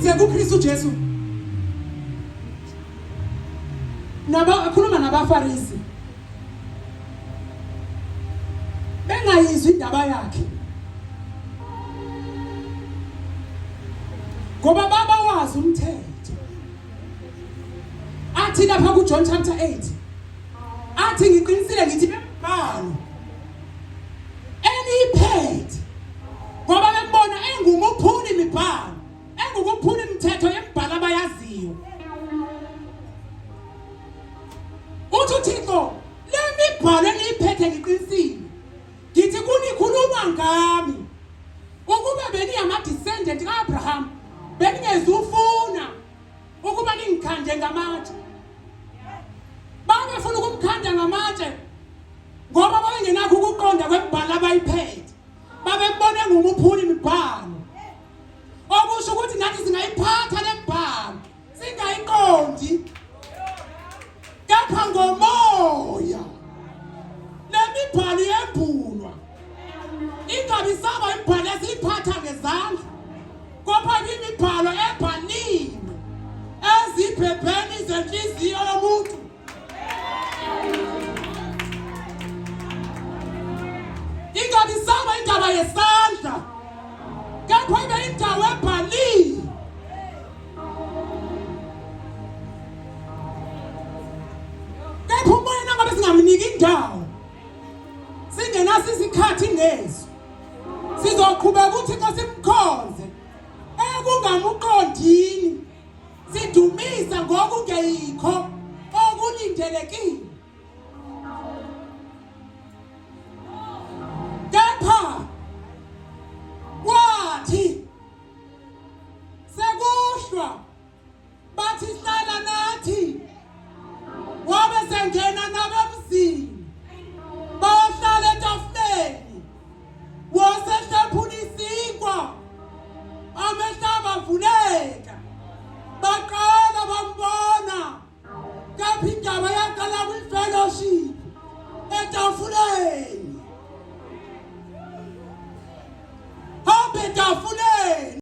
Ngize kuKristu Jesu. Akhuluma nabaFarisi. Bengayizwi indaba yakhe. Ngoba baba wazi umthetho. Athi lapha kuJohn chapter 8. Athi ngiqinisile ngithi bembhalo. Eniphethe. Ngoba bembona engumuphuli imibhalo. Engumuphuli imithetho yembhalo abayaziyo. Uthixo lemibhalo eniphethe ngiqinisile. Ngithi kunikhuluma ngami. Ukuba beniyama descendant kaAbraham. Beningezufuna ukuba ningikhande ngamatshe. Babefuna ukumkhanda ngamatshe ngoba babengenakho ukuqonda kwembhalo abayiphethe. Babembona engumuphuli imibhalo. Okusho ukuthi nathi singayiphatha lembhalo singayiqondi. Kepha ngomoya lemibhalo yembulwa. Ingabi saba imbhalo esiyiphatha ngezandla. Ngoba imibhalo ebhaliwe eziphepheni zenhliziyo yomuntu. Ingabi saba indaba yesandla. Kepha ibe indawo ebhaliwe. Kepha umoya nangabe singamniki indawo. Singenaso isikhathi ngezwe. Sizoqhubeka uThixo simkhonze. Kungamuqondini sidumisa ngokungeyikho okulindelekile.